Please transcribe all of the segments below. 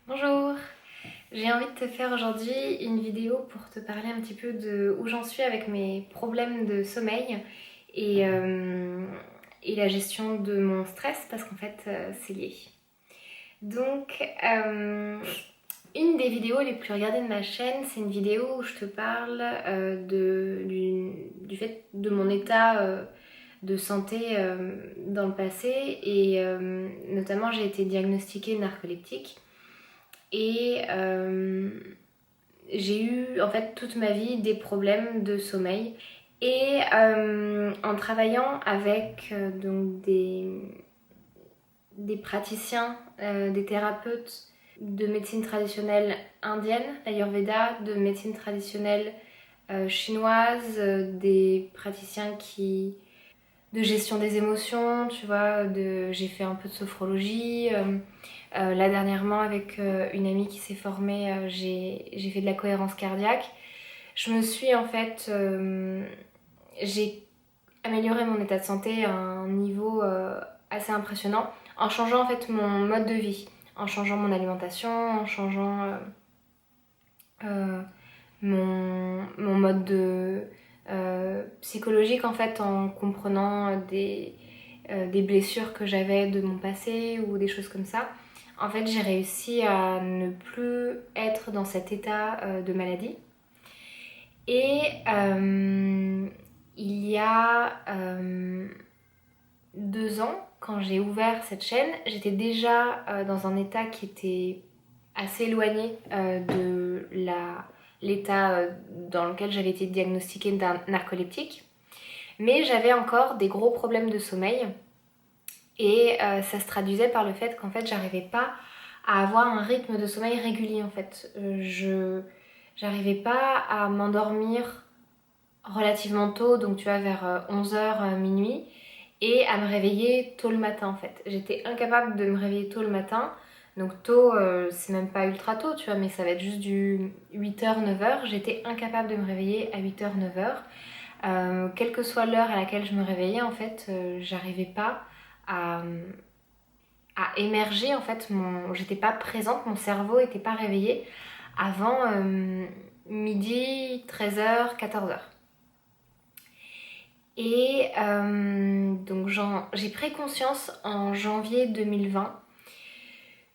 Bonjour, j'ai envie de te faire aujourd'hui une vidéo pour te parler un petit peu de où j'en suis avec mes problèmes de sommeil et, euh, et la gestion de mon stress parce qu'en fait c'est lié. Donc une des vidéos les plus regardées de ma chaîne, c'est une vidéo où je te parle du fait de mon état de santé dans le passé et notamment j'ai été diagnostiquée narcoleptique. Et j'ai eu en fait toute ma vie des problèmes de sommeil. Et en travaillant avec donc des praticiens, des thérapeutes de médecine traditionnelle indienne, l'Ayurveda, de médecine traditionnelle chinoise, des praticiens de gestion des émotions, tu vois, j'ai fait un peu de sophrologie. Là dernièrement avec une amie qui s'est formée, j'ai fait de la cohérence cardiaque. Je me suis en fait, j'ai amélioré mon état de santé à un niveau assez impressionnant en changeant en fait mon mode de vie, en changeant mon alimentation, en changeant euh, mon mode psychologique en fait, en comprenant des blessures que j'avais de mon passé ou des choses comme ça. En fait, j'ai réussi à ne plus être dans cet état de maladie. Et il y a 2 ans, quand j'ai ouvert cette chaîne, j'étais déjà dans un état qui était assez éloigné de l'état dans lequel j'avais été diagnostiquée d'un narcoleptique. Mais j'avais encore des gros problèmes de sommeil. Et ça se traduisait par le fait qu'en fait j'arrivais pas à avoir un rythme de sommeil régulier en fait. J'arrivais pas à m'endormir relativement tôt, donc tu vois vers 11h, minuit, et à me réveiller tôt le matin en fait. J'étais incapable de me réveiller tôt le matin, donc tôt c'est même pas ultra tôt tu vois, mais ça va être juste du 8h, 9h. J'étais incapable de me réveiller à 8h, 9h. Quelle que soit l'heure à laquelle je me réveillais en fait, j'arrivais pas à, à émerger en fait, j'étais pas présente, mon cerveau était pas réveillé avant midi, 13h, 14h. Et donc j'ai pris conscience en janvier 2020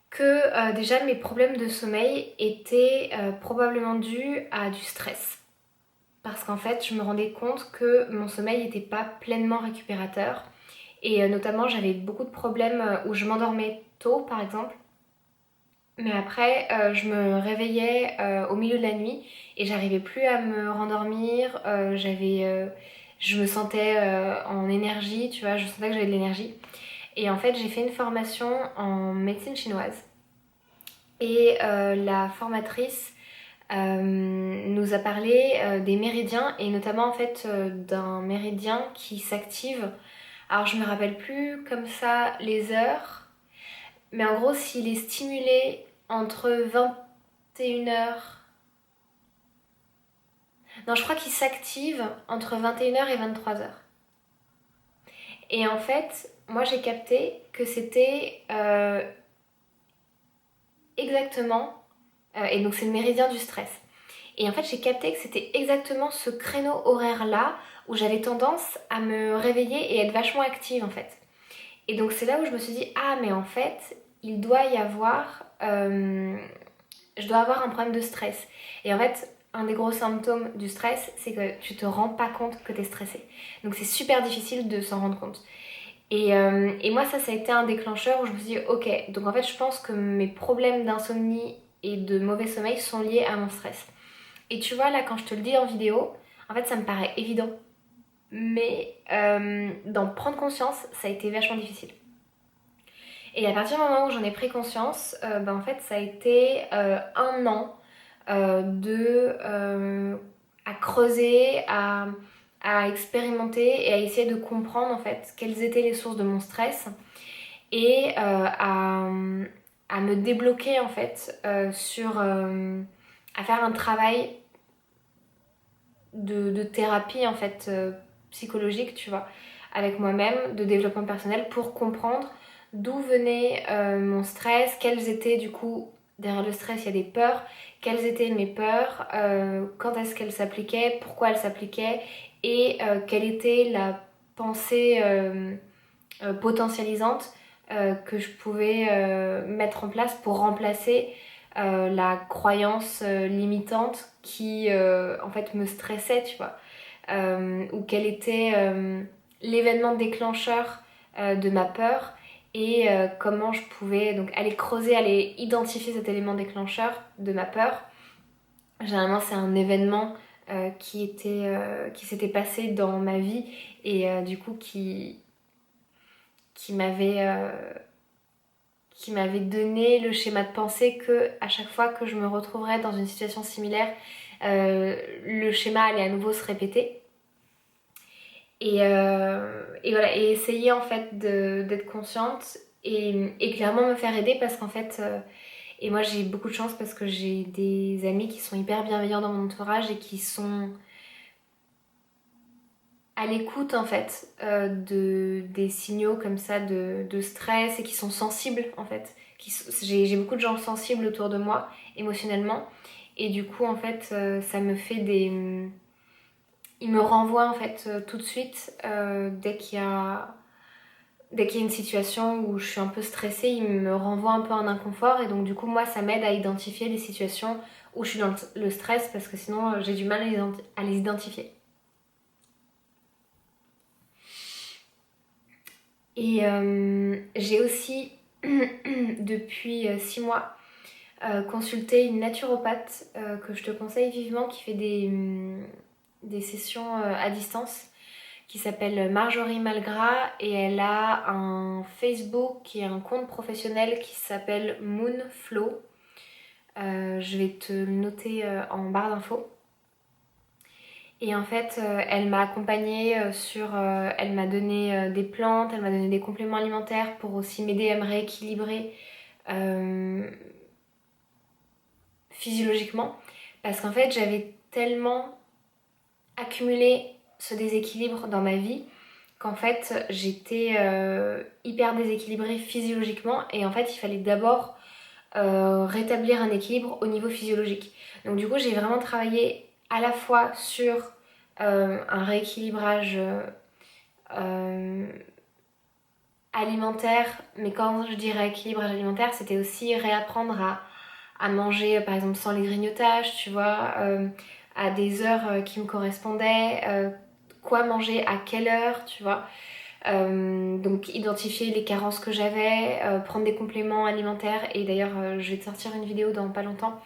que déjà mes problèmes de sommeil étaient probablement dus à du stress. Parce qu'en fait, je me rendais compte que mon sommeil n'était pas pleinement récupérateur. Et notamment, j'avais beaucoup de problèmes où je m'endormais tôt, par exemple. Mais après, je me réveillais au milieu de la nuit et j'arrivais plus à me rendormir. Je me sentais en énergie, tu vois, je sentais que j'avais de l'énergie. Et en fait, j'ai fait une formation en médecine chinoise. Et la formatrice nous a parlé des méridiens et notamment en fait d'un méridien qui s'active. Alors je me rappelle plus comme ça les heures, mais en gros s'il est stimulé entre 21h... Non, je crois qu'il s'active entre 21h et 23h. Et en fait, moi j'ai capté que c'était exactement... et donc c'est le méridien du stress. Et en fait, j'ai capté que c'était exactement ce créneau horaire-là où j'avais tendance à me réveiller et être vachement active en fait. Et donc c'est là où je me suis dit, ah mais en fait, il doit y avoir... je dois avoir un problème de stress. Et en fait, un des gros symptômes du stress, c'est que tu te rends pas compte que tu es stressé. Donc c'est super difficile de s'en rendre compte. Et moi, ça a été un déclencheur où je me suis dit, ok, donc en fait, je pense que mes problèmes d'insomnie et de mauvais sommeil sont liés à mon stress. Et tu vois, là, quand je te le dis en vidéo, en fait, ça me paraît évident. Mais d'en prendre conscience, ça a été vachement difficile. Et à partir du moment où j'en ai pris conscience, en fait, ça a été 1 an à creuser, à expérimenter et à essayer de comprendre en fait quelles étaient les sources de mon stress et à me débloquer en fait à faire un travail de thérapie en fait psychologique, tu vois, avec moi-même, de développement personnel pour comprendre d'où venait mon stress, quelles étaient du coup derrière le stress, il y a des peurs. Quelles étaient mes peurs, quand est-ce qu'elles s'appliquaient, pourquoi elles s'appliquaient et quelle était la pensée potentialisante que je pouvais mettre en place pour remplacer la croyance limitante qui en fait me stressait, tu vois. Ou quel était l'événement déclencheur de ma peur et comment je pouvais donc aller creuser, aller identifier cet élément déclencheur de ma peur. Généralement, c'est un événement qui s'était passé dans ma vie et du coup qui m'avait donné le schéma de pensée que à chaque fois que je me retrouverais dans une situation similaire, le schéma allait à nouveau se répéter. Et voilà, et essayer en fait d'être consciente et clairement me faire aider parce qu'en fait, et moi j'ai beaucoup de chance parce que j'ai des amis qui sont hyper bienveillants dans mon entourage et qui sont à l'écoute en fait des signaux comme ça de stress et qui sont sensibles en fait. J'ai beaucoup de gens sensibles autour de moi émotionnellement et du coup en fait ça me fait des... Il me renvoie en fait tout de suite dès qu'il y a une situation où je suis un peu stressée, il me renvoie un peu en inconfort et donc du coup moi ça m'aide à identifier les situations où je suis dans le stress parce que sinon j'ai du mal à les identifier. Et j'ai aussi depuis 6 mois consulté une naturopathe que je te conseille vivement qui fait des sessions à distance qui s'appelle Marjorie Malgras et elle a un Facebook et un compte professionnel qui s'appelle Moonflow. Je vais te le noter en barre d'infos. Et en fait, elle m'a accompagnée elle m'a donné des plantes, elle m'a donné des compléments alimentaires pour aussi m'aider à me rééquilibrer physiologiquement. Parce qu'en fait, j'avais tellement accumulé ce déséquilibre dans ma vie qu'en fait j'étais hyper déséquilibrée physiologiquement et en fait il fallait d'abord rétablir un équilibre au niveau physiologique. Donc du coup j'ai vraiment travaillé à la fois sur un rééquilibrage alimentaire, mais quand je dis rééquilibrage alimentaire c'était aussi réapprendre à manger par exemple sans les grignotages, tu vois, à des heures qui me correspondaient, quoi manger à quelle heure, tu vois. Donc identifier les carences que j'avais, prendre des compléments alimentaires et d'ailleurs je vais te sortir une vidéo dans pas longtemps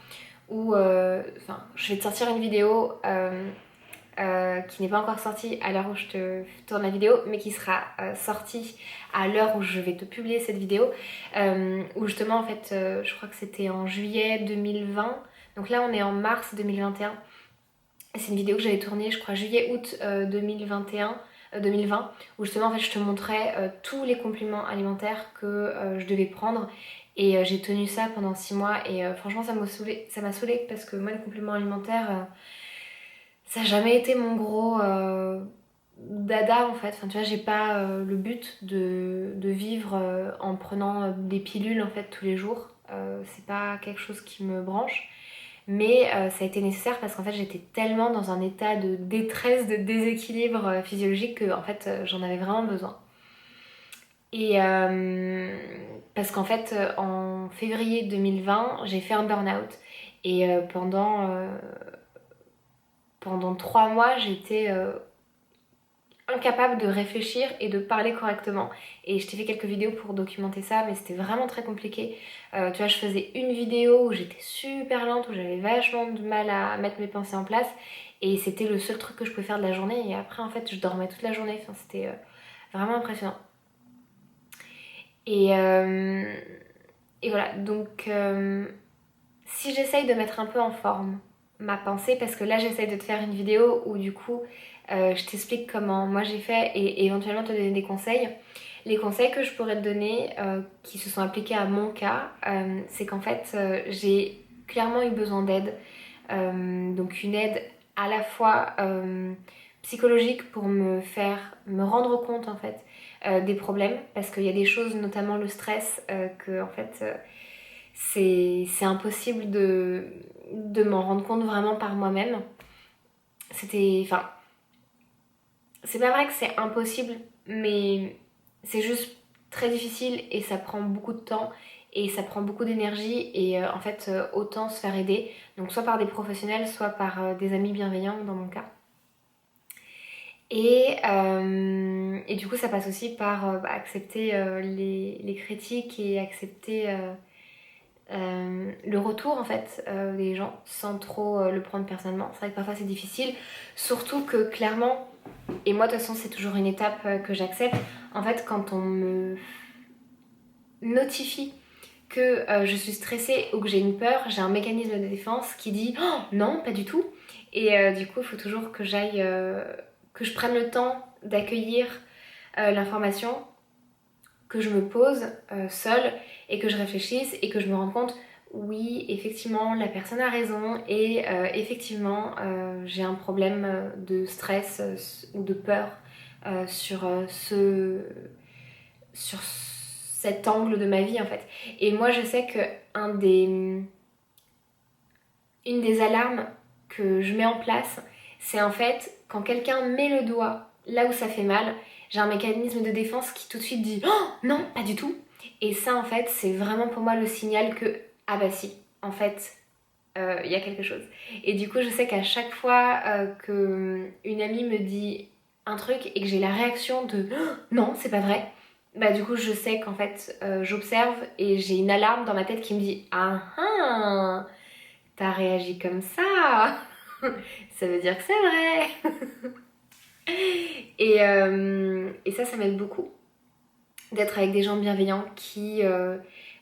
où je vais te sortir une vidéo qui n'est pas encore sortie à l'heure où je te tourne la vidéo mais qui sera sortie à l'heure où je vais te publier cette vidéo où justement en fait je crois que c'était en juillet 2020 donc là on est en mars 2021. C'est une vidéo que j'avais tournée, je crois, juillet-août 2020, où justement en fait je te montrais tous les compléments alimentaires que je devais prendre. Et j'ai tenu ça pendant 6 mois et franchement ça m'a saoulée parce que moi les compléments alimentaires, ça n'a jamais été mon gros dada en fait. Enfin tu vois, j'ai pas le but de vivre en prenant des pilules en fait tous les jours. C'est pas quelque chose qui me branche. Mais ça a été nécessaire parce qu'en fait j'étais tellement dans un état de détresse, de déséquilibre physiologique que en fait j'en avais vraiment besoin. Et parce qu'en fait en février 2020 j'ai fait un burn-out et pendant 3 mois j'étais incapable de réfléchir et de parler correctement. Et je t'ai fait quelques vidéos pour documenter ça, mais c'était vraiment très compliqué. Tu vois, je faisais une vidéo où j'étais super lente, où j'avais vachement de mal à mettre mes pensées en place. Et c'était le seul truc que je pouvais faire de la journée. Et après, en fait, je dormais toute la journée. Enfin, c'était vraiment impressionnant. Et, euh, et voilà, donc si j'essaye de mettre un peu en forme ma pensée, parce que là j'essaye de te faire une vidéo où du coup je t'explique comment moi j'ai fait et éventuellement te donner des conseils. Les conseils que je pourrais te donner qui se sont appliqués à mon cas, c'est qu'en fait j'ai clairement eu besoin d'aide. Donc une aide à la fois psychologique pour me rendre compte en fait des problèmes parce qu'il y a des choses, notamment le stress, que en fait c'est impossible de m'en rendre compte vraiment par moi-même. Enfin, c'est pas vrai que c'est impossible, mais c'est juste très difficile et ça prend beaucoup de temps et ça prend beaucoup d'énergie et en fait autant se faire aider, donc soit par des professionnels, soit par des amis bienveillants dans mon cas. Et du coup ça passe aussi par accepter les critiques et accepter le retour en fait des gens sans trop le prendre personnellement. C'est vrai que parfois c'est difficile, surtout que clairement, et moi de toute façon c'est toujours une étape que j'accepte, en fait quand on me notifie que je suis stressée ou que j'ai une peur, j'ai un mécanisme de défense qui dit oh, non, pas du tout. Et du coup, il faut toujours que que je prenne le temps d'accueillir l'information, que je me pose seule et que je réfléchisse et que je me rende compte, oui, effectivement, la personne a raison et effectivement, j'ai un problème de stress ou de peur sur cet angle de ma vie en fait. Et moi je sais que une des alarmes que je mets en place, c'est en fait quand quelqu'un met le doigt là où ça fait mal, j'ai un mécanisme de défense qui tout de suite dit oh non, pas du tout. Et ça en fait c'est vraiment pour moi le signal que ah bah si, en fait il y a quelque chose. Et du coup je sais qu'à chaque fois qu'une amie me dit un truc et que j'ai la réaction de oh, non c'est pas vrai, bah du coup je sais qu'en fait j'observe et j'ai une alarme dans ma tête qui me dit ah ah t'as réagi comme ça. Ça veut dire que c'est vrai. Et ça m'aide beaucoup d'être avec des gens bienveillants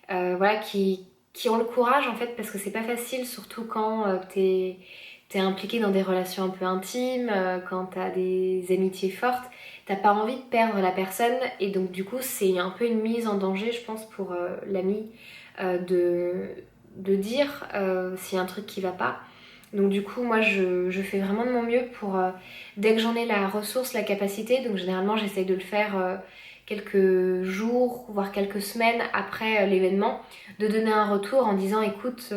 voilà, qui ont le courage en fait, parce que c'est pas facile, surtout quand t'es impliqué dans des relations un peu intimes, quand t'as des amitiés fortes, t'as pas envie de perdre la personne, et donc du coup c'est un peu une mise en danger, je pense, pour l'ami de dire s'il y a un truc qui va pas. Donc du coup moi je fais vraiment de mon mieux pour dès que j'en ai la ressource, la capacité, donc généralement j'essaye de le faire quelques jours voire quelques semaines après l'événement, de donner un retour en disant écoute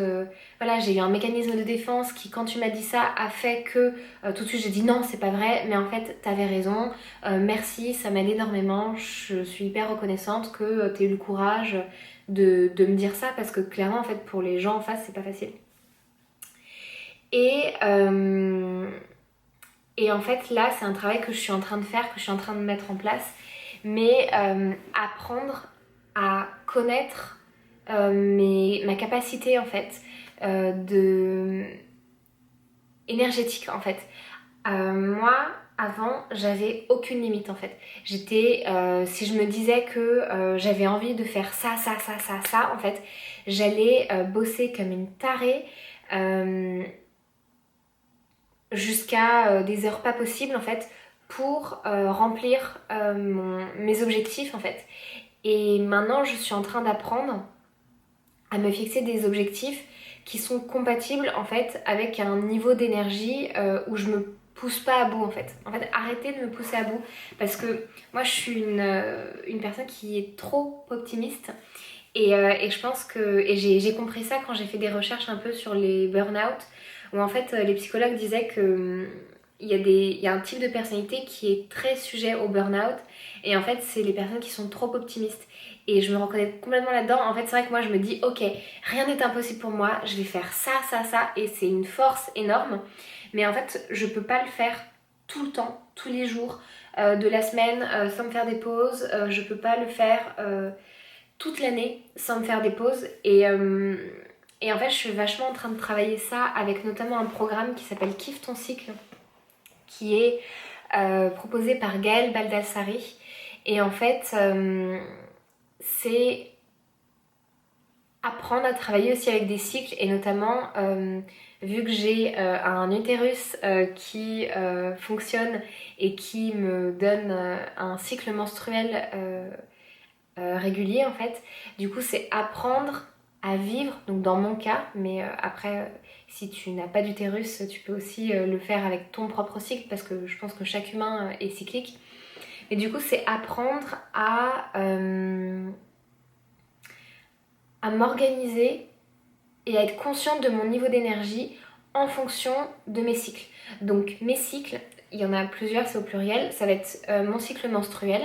voilà j'ai eu un mécanisme de défense qui quand tu m'as dit ça a fait que tout de suite j'ai dit non c'est pas vrai mais en fait t'avais raison, merci ça m'aide énormément, je suis hyper reconnaissante que t'aies eu le courage de me dire ça parce que clairement en fait pour les gens en face c'est pas facile. Et, euh, et en fait, là, c'est un travail que je suis en train de faire, que je suis en train de mettre en place, mais apprendre à connaître ma capacité, en fait, de énergétique, en fait. Moi, avant, j'avais aucune limite, en fait. Si je me disais que j'avais envie de faire ça, en fait, j'allais bosser comme une tarée. Jusqu'à des heures pas possibles en fait pour remplir mes objectifs en fait. Et maintenant je suis en train d'apprendre à me fixer des objectifs qui sont compatibles en fait avec un niveau d'énergie où je me pousse pas à bout en fait. En fait, arrêtez de me pousser à bout parce que moi je suis une personne qui est trop optimiste et je pense que et j'ai compris ça quand j'ai fait des recherches un peu sur les burn-out où en fait les psychologues disaient que il y a un type de personnalité qui est très sujet au burn-out et en fait c'est les personnes qui sont trop optimistes et je me reconnais complètement là-dedans. En fait c'est vrai que moi je me dis ok rien n'est impossible pour moi, je vais faire ça et c'est une force énorme mais en fait je peux pas le faire tout le temps, tous les jours de la semaine sans me faire des pauses, je peux pas le faire toute l'année sans me faire des pauses et en fait je suis vachement en train de travailler ça avec notamment un programme qui s'appelle Kiffe ton cycle qui est proposé par Gaëlle Baldassari et en fait c'est apprendre à travailler aussi avec des cycles et notamment vu que j'ai un utérus qui fonctionne et qui me donne un cycle menstruel régulier en fait. Du coup, c'est apprendre à vivre, donc dans mon cas, mais après, si tu n'as pas d'utérus, tu peux aussi le faire avec ton propre cycle parce que je pense que chaque humain est cyclique. Mais du coup, c'est apprendre à m'organiser et à être consciente de mon niveau d'énergie en fonction de mes cycles. Donc mes cycles, il y en a plusieurs, c'est au pluriel, ça va être mon cycle menstruel.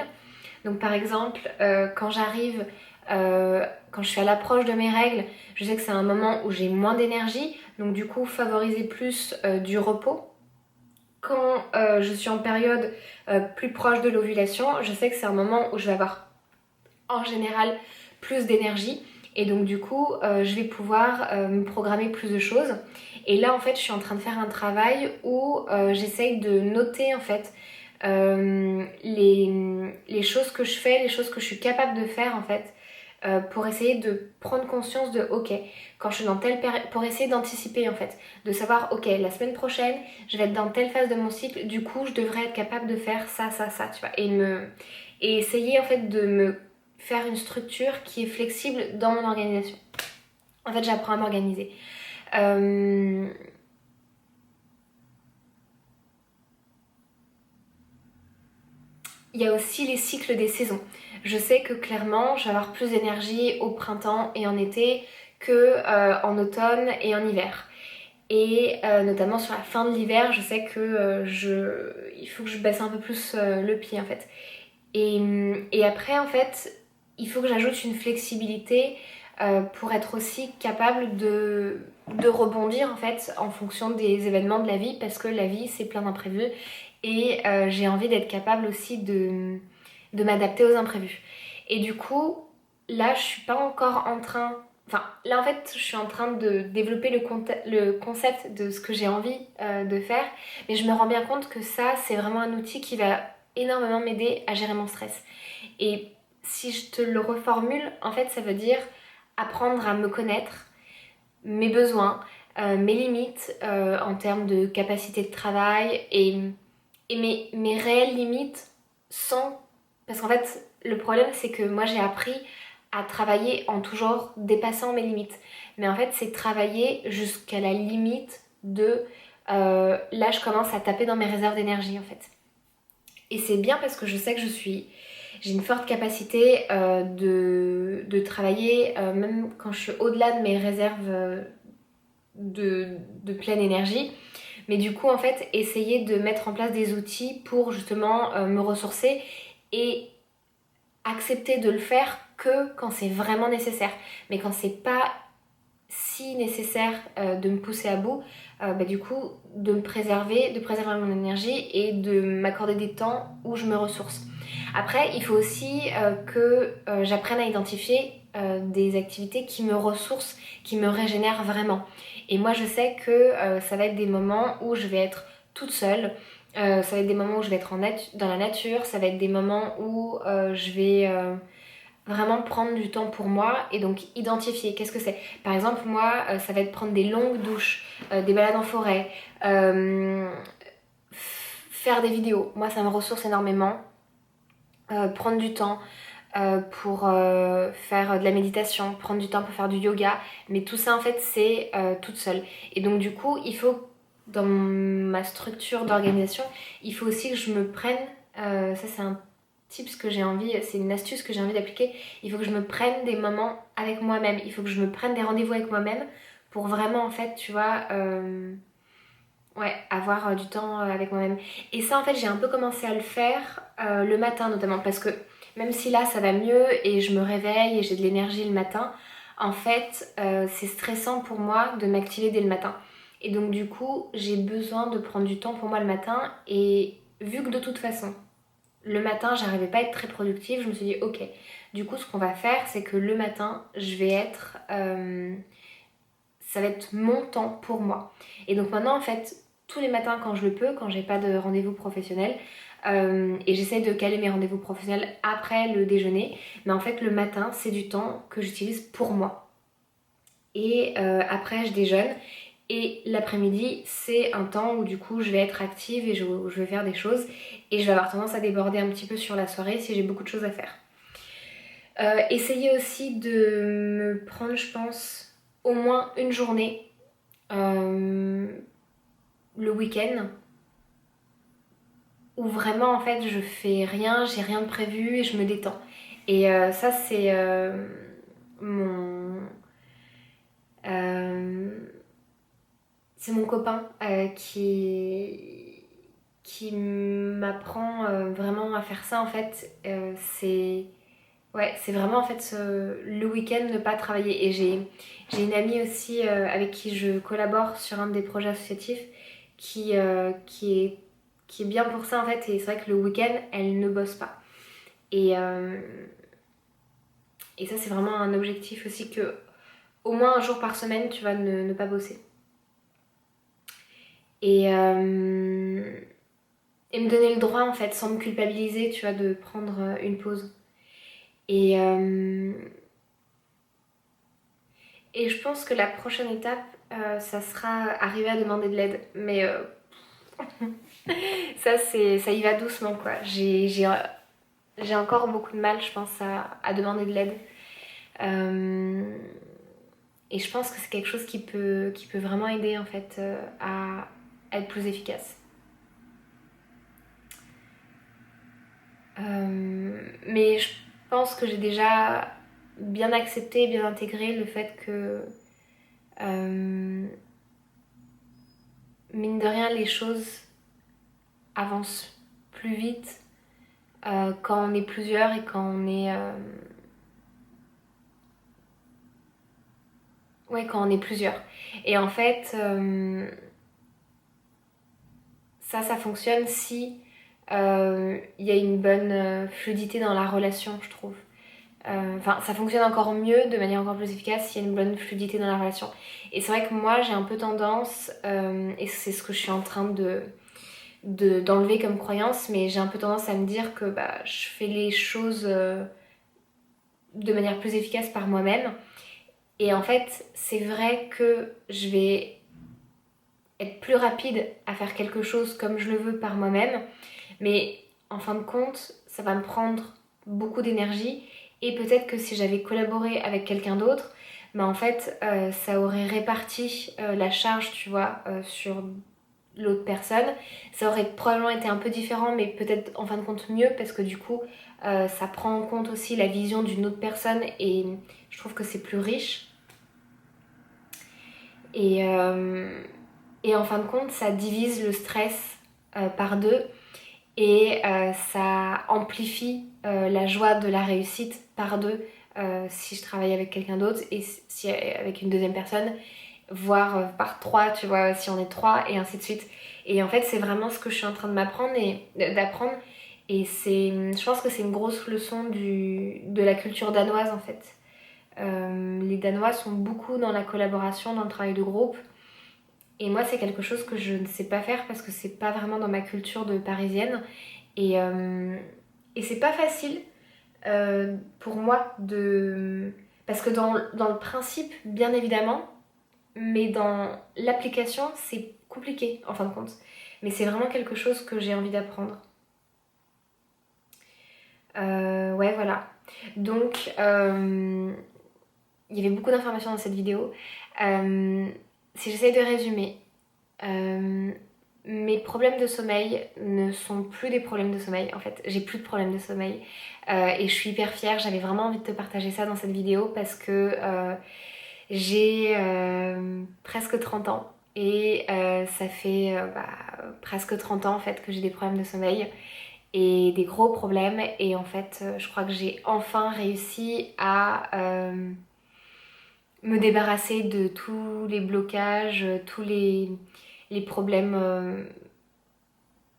Donc par exemple, quand j'arrive, quand je suis à l'approche de mes règles, je sais que c'est un moment où j'ai moins d'énergie, donc du coup favoriser plus du repos. Quand je suis en période plus proche de l'ovulation, je sais que c'est un moment où je vais avoir en général plus d'énergie et donc du coup je vais pouvoir me programmer plus de choses. Et là en fait je suis en train de faire un travail où j'essaye de noter en fait les choses que je fais, les choses que je suis capable de faire en fait pour essayer de prendre conscience de ok, quand je suis dans telle période, pour essayer d'anticiper en fait, de savoir ok, la semaine prochaine je vais être dans telle phase de mon cycle, du coup je devrais être capable de faire ça, tu vois, et essayer en fait de me faire une structure qui est flexible dans mon organisation. En fait j'apprends à m'organiser. Il y a aussi les cycles des saisons. Je sais que clairement, je vais avoir plus d'énergie au printemps et en été que en automne et en hiver. Et notamment sur la fin de l'hiver, je sais que il faut que je baisse un peu plus le pied en fait. Et après, en fait, il faut que j'ajoute une flexibilité pour être aussi capable de rebondir en fait en fonction des événements de la vie parce que la vie c'est plein d'imprévus et j'ai envie d'être capable aussi de m'adapter aux imprévus. Et du coup, là je suis pas encore en train... Enfin, là en fait, je suis en train de développer le concept de ce que j'ai envie de faire, mais je me rends bien compte que ça, c'est vraiment un outil qui va énormément m'aider à gérer mon stress. Et si je te le reformule, en fait, ça veut dire apprendre à me connaître, mes besoins, mes limites en termes de capacité de travail et mes réelles limites sans... Parce qu'en fait, le problème, c'est que moi, j'ai appris à travailler en toujours dépassant mes limites. Mais en fait, c'est travailler jusqu'à la limite de... là, je commence à taper dans mes réserves d'énergie, en fait. Et c'est bien parce que je sais que j'ai une forte capacité de travailler, même quand je suis au-delà de mes réserves de pleine énergie. Mais du coup, en fait, essayer de mettre en place des outils pour justement me ressourcer et accepter de le faire que quand c'est vraiment nécessaire. Mais quand c'est pas si nécessaire de me pousser à bout, du coup de préserver mon énergie et de m'accorder des temps où je me ressource. Après, il faut aussi que j'apprenne à identifier des activités qui me ressourcent, qui me régénèrent vraiment. Et moi, je sais que ça va être des moments où je vais être toute seule, ça va être des moments où je vais être dans la nature, ça va être des moments où je vais vraiment prendre du temps pour moi et donc identifier qu'est-ce que c'est. Par exemple, moi, ça va être prendre des longues douches, des balades en forêt, faire des vidéos. Moi, ça me ressource énormément. Prendre du temps pour faire de la méditation, prendre du temps pour faire du yoga. Mais tout ça, en fait, c'est toute seule. Et donc, du coup, il faut, dans ma structure d'organisation, il faut aussi que je me prenne, ça c'est un tips que j'ai envie, c'est une astuce que j'ai envie d'appliquer, il faut que je me prenne des moments avec moi-même, il faut que je me prenne des rendez-vous avec moi-même pour vraiment en fait tu vois ouais, avoir du temps avec moi-même. Et ça en fait j'ai un peu commencé à le faire le matin notamment parce que même si là ça va mieux et je me réveille et j'ai de l'énergie le matin, en fait c'est stressant pour moi de m'activer dès le matin. Et donc du coup j'ai besoin de prendre du temps pour moi le matin et vu que de toute façon le matin, j'arrivais pas à être très productive. Je me suis dit, ok, du coup, ce qu'on va faire, c'est que le matin, je vais être. Ça va être mon temps pour moi. Et donc maintenant, en fait, tous les matins, quand je le peux, quand j'ai pas de rendez-vous professionnel, et j'essaie de caler mes rendez-vous professionnels après le déjeuner, mais en fait, le matin, c'est du temps que j'utilise pour moi. Et après, je déjeune. Et l'après-midi, c'est un temps où du coup je vais être active et je vais faire des choses. Et je vais avoir tendance à déborder un petit peu sur la soirée si j'ai beaucoup de choses à faire. Essayez aussi de me prendre, je pense, au moins une journée le week-end où vraiment en fait je fais rien, j'ai rien de prévu et je me détends. Et ça c'est mon... c'est mon copain qui m'apprend vraiment à faire ça en fait. C'est vraiment en fait le week-end ne pas travailler. Et j'ai une amie aussi avec qui je collabore sur un des projets associatifs qui, euh, qui, est, qui est bien pour ça en fait. Et c'est vrai que le week-end, elle ne bosse pas. Et, euh, et ça, c'est vraiment un objectif aussi que au moins un jour par semaine, tu vas ne pas bosser. Et, euh, et me donner le droit en fait, sans me culpabiliser, tu vois, de prendre une pause. Et, euh, et je pense que la prochaine étape, ça sera arriver à demander de l'aide. Mais ça y va doucement quoi. J'ai encore beaucoup de mal, je pense, à demander de l'aide. Euh, et je pense que c'est quelque chose qui peut vraiment aider en fait à être plus efficace. Mais je pense que j'ai déjà bien accepté, bien intégré le fait que, euh, mine de rien, les choses avancent plus vite quand on est plusieurs et quand on est... ouais, quand on est plusieurs. Et en fait, ça fonctionne si il y a une bonne fluidité dans la relation, je trouve. Enfin, ça fonctionne encore mieux, de manière encore plus efficace, s'il y a une bonne fluidité dans la relation. Et c'est vrai que moi, j'ai un peu tendance, et c'est ce que je suis en train d'enlever comme croyance, mais j'ai un peu tendance à me dire que bah, je fais les choses de manière plus efficace par moi-même. Et en fait, c'est vrai que je vais être plus rapide à faire quelque chose comme je le veux par moi-même, mais en fin de compte, ça va me prendre beaucoup d'énergie. Et peut-être que si j'avais collaboré avec quelqu'un d'autre, bah en fait, ça aurait réparti la charge, tu vois, sur l'autre personne. Ça aurait probablement été un peu différent, mais peut-être en fin de compte mieux, parce que du coup, ça prend en compte aussi la vision d'une autre personne, et je trouve que c'est plus riche. Et, euh, et en fin de compte, ça divise le stress par deux et ça amplifie la joie de la réussite par deux si je travaille avec quelqu'un d'autre et si avec une deuxième personne, voire par trois, tu vois, si on est trois et ainsi de suite. Et en fait, c'est vraiment ce que je suis en train de m'apprendre et d'apprendre. Et je pense que c'est une grosse leçon de la culture danoise en fait. Les Danois sont beaucoup dans la collaboration, dans le travail de groupe. Et moi, c'est quelque chose que je ne sais pas faire parce que c'est pas vraiment dans ma culture de parisienne. Et, euh, et c'est pas facile pour moi de... Parce que dans le principe, bien évidemment, mais dans l'application, c'est compliqué en fin de compte. Mais c'est vraiment quelque chose que j'ai envie d'apprendre. Ouais, voilà. Donc, il y avait beaucoup d'informations dans cette vidéo. Si j'essaie de résumer, Euh, mes problèmes de sommeil ne sont plus des problèmes de sommeil. En fait, j'ai plus de problèmes de sommeil. Et je suis hyper fière. J'avais vraiment envie de te partager ça dans cette vidéo parce que j'ai presque 30 ans. Et ça fait presque 30 ans en fait que j'ai des problèmes de sommeil et des gros problèmes. Et en fait, je crois que j'ai enfin réussi à me débarrasser de tous les blocages, tous les problèmes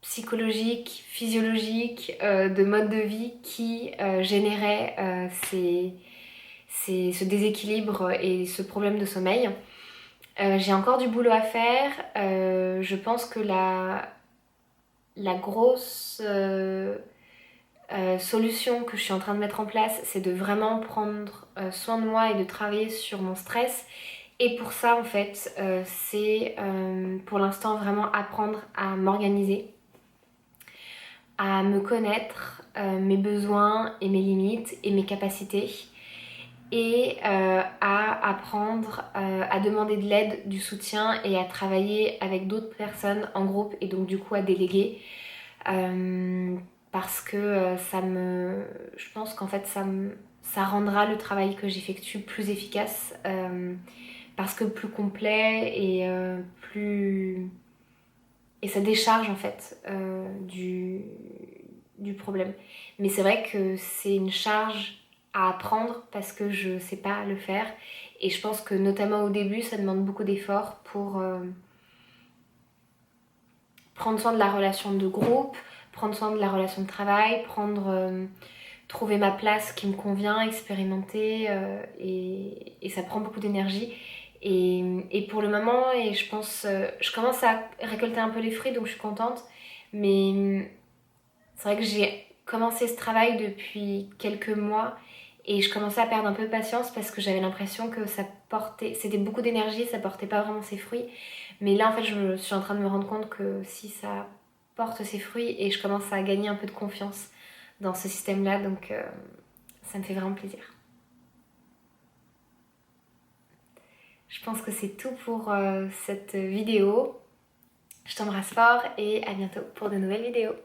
psychologiques, physiologiques, de mode de vie qui généraient ce déséquilibre et ce problème de sommeil. J'ai encore du boulot à faire. Je pense que la grosse solution que je suis en train de mettre en place, c'est de vraiment prendre soin de moi et de travailler sur mon stress. Et pour ça, en fait, c'est pour l'instant vraiment apprendre à m'organiser, à me connaître, mes besoins et mes limites et mes capacités, et à apprendre à demander de l'aide, du soutien et à travailler avec d'autres personnes en groupe et donc du coup à déléguer. Euh, Parce que je pense qu'en fait ça rendra le travail que j'effectue plus efficace. parce que plus complet et plus... Et ça décharge en fait du problème. Mais c'est vrai que c'est une charge à apprendre parce que je sais pas le faire. Et je pense que notamment au début, ça demande beaucoup d'efforts pour prendre soin de la relation de groupe, prendre soin de la relation de travail, trouver ma place qui me convient, expérimenter. Et ça prend beaucoup d'énergie. Et pour le moment, et je pense, je commence à récolter un peu les fruits, donc je suis contente. Mais c'est vrai que j'ai commencé ce travail depuis quelques mois et je commençais à perdre un peu de patience parce que j'avais l'impression que c'était beaucoup d'énergie, ça portait pas vraiment ses fruits. Mais là, en fait, je suis en train de me rendre compte que si ça porte ses fruits et je commence à gagner un peu de confiance dans ce système-là, donc ça me fait vraiment plaisir. Je pense que c'est tout pour cette vidéo. Je t'embrasse fort et à bientôt pour de nouvelles vidéos.